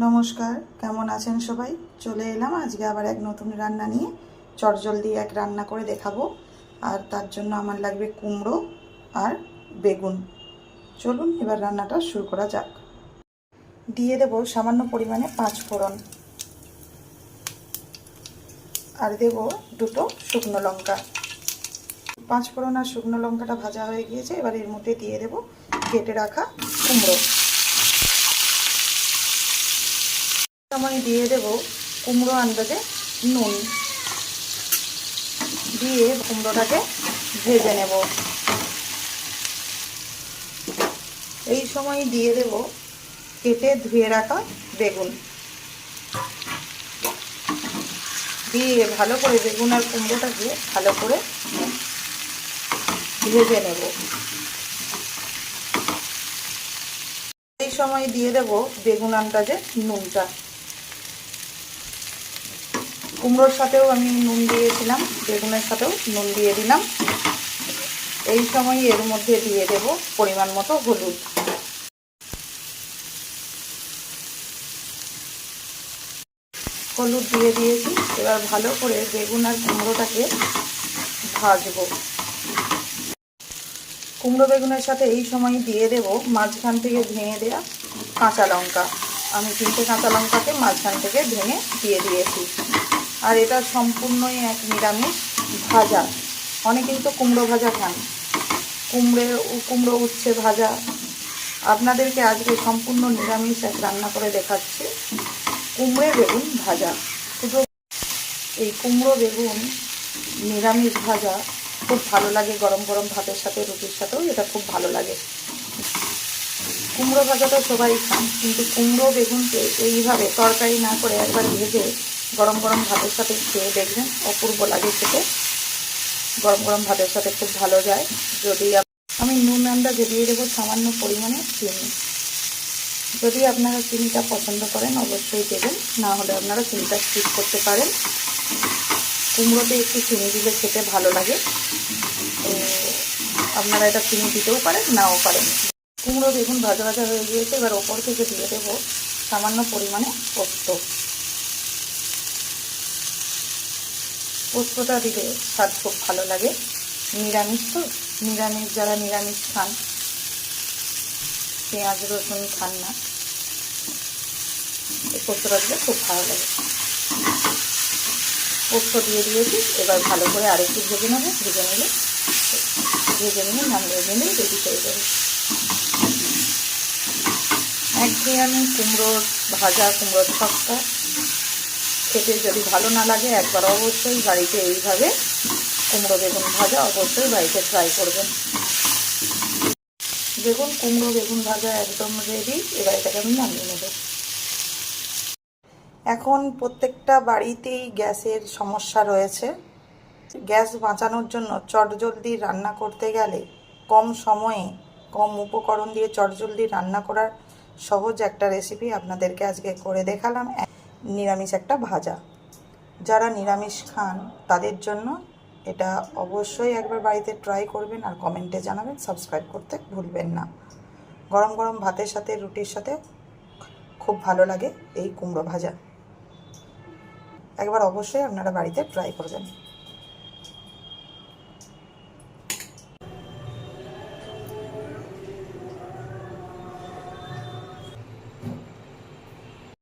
নমস্কার, কেমন আছেন সবাই? চলে এলাম আজকে আবার এক নতুন রান্না নিয়ে। চটজলদি এক রান্না করে দেখাবো। আর তার জন্য আমার লাগবে কুমড়ো আর বেগুন। চলুন এবার রান্নাটা শুরু করা যাক। দিয়ে দেব সামান্য পরিমাণে 5 ফোড়ন, আর দেব দুটো শুকনো লঙ্কা। 5 ফোড়ন আর শুকনো লঙ্কাটা ভাজা হয়ে গিয়েছে। এবার এর মধ্যে দিয়ে দেব কেটে রাখা কুমড়ো। সময় দিয়ে দেব কুমড়ো আন্দাজে নুন দিয়ে কুমড়োটাকে ভেজে নেব। এই সময় দিয়ে দেব কেটে ধুয়ে রাখা বেগুন, দিয়ে ভালো করে বেগুন আর কুমড়োটাকে ভালো করে ভেজে নেব। এই সময় দিয়ে দেব বেগুন আন্দাজে নুনটা। কুমড়োর সাথেও আমি নুন দিয়েছিলাম, বেগুনের সাথেও নুন দিয়ে দিলাম। এই সময় এর মধ্যে দিয়ে দেব পরিমাণ মতো হলুদ। হলুদ দিয়ে দিয়েছি। এবার ভালো করে বেগুন আর কুমড়োটাকে ভাজবো। কুমড়ো বেগুনের সাথে এই সময় দিয়ে দেব মাঝখান থেকে ভেঙে দেওয়া কাঁচা লঙ্কা। আমি 3টে কাঁচা লঙ্কাকে মাঝখান থেকে ভেঙে দিয়ে দিয়েছি। আর এটা সম্পূর্ণই এক নিরামিষ ভাজা। অনেকেই তো কুমড়ো ভাজা খান, কুমড়ো উচ্ছে ভাজা। আপনাদেরকে আজকে সম্পূর্ণ নিরামিষ এক রান্না করে দেখাচ্ছি, কুমড়ো বেগুন ভাজা। শুধু এই কুমড়ো বেগুন নিরামিষ ভাজা খুব ভালো লাগে গরম গরম ভাতের সাথে, রুটির সাথেও এটা খুব ভালো লাগে। কুমড়ো ভাজাটা সবাই খান, কিন্তু কুমড়ো বেগুনকে এইভাবে তরকারি না করে একবার ভেজে গরম গরম ভাতের সাথে খেয়ে দেখবেন, অপূর্ব লাগে খেতে। গরম গরম ভাতের সাথে খুব ভালো যায়। যদি আমি নুন আন্দাজে দিয়ে দেবো সামান্য পরিমাণে চিনি। যদি আপনারা চিনিটা পছন্দ করেন অবশ্যই দেবেন, না হলে আপনারা চিনিটা স্কিপ করতে পারেন। কুমড়োতে একটু চিনি দিলে খেতে ভালো লাগে, তো আপনারা এটা চিনি দিতেও পারেন, নাও পারেন। কুমড়ো বেগুন ভাজা ভাজা হয়ে গিয়েছে। এবার ওপর থেকে দিয়ে দেবো সামান্য পরিমাণে পোস্ত। পোস্তটা দিলে স্বাদ খুব ভালো লাগে। নিরামিষ তো, যারা নিরামিষ খান, পেঁয়াজ রসুন খান না, এই পোস্তটা দিলে খুব ভালো লাগে। পোস্ত দিয়ে দিয়েছি। এবার ভালো করে আরেকটু ভেজে নেবো। ভেজে নিয়ে নামিয়ে নিলে রেডি হয়ে যাবে। একঘেয়েমি কুমড়োর ভাজা, কুমড়োর ছক্কা খেতে যদি ভালো না লাগে, একবার অবশ্যই বাড়িতে এইভাবে কুমড়ো বেগুন ভাজা অবশ্যই বাড়িতে ট্রাই করবেন। দেখুন কুমড়ো বেগুন ভাজা একদম রেডি। এবার এটাকে আমি নামিয়ে নেব। এখন প্রত্যেকটা বাড়িতেই গ্যাসের সমস্যা রয়েছে। গ্যাস বাঁচানোর জন্য চটজলদি রান্না করতে গেলে কম সময়ে কম উপকরণ দিয়ে চটজলদি রান্না করার সহজ একটা রেসিপি আপনাদেরকে আজকে করে দেখালাম, নিরামিষ একটা ভাজা। যারা নিরামিষ খান তাদের জন্য এটা অবশ্যই একবার বাড়িতে ট্রাই করবেন, আর কমেন্টে জানাবেন। সাবস্ক্রাইব করতে ভুলবেন না। গরম গরম ভাতের সাথে, রুটির সাথে খুব ভালো লাগে এই কুমড়ো ভাজা। একবার অবশ্যই আপনারা বাড়িতে ট্রাই করবেন।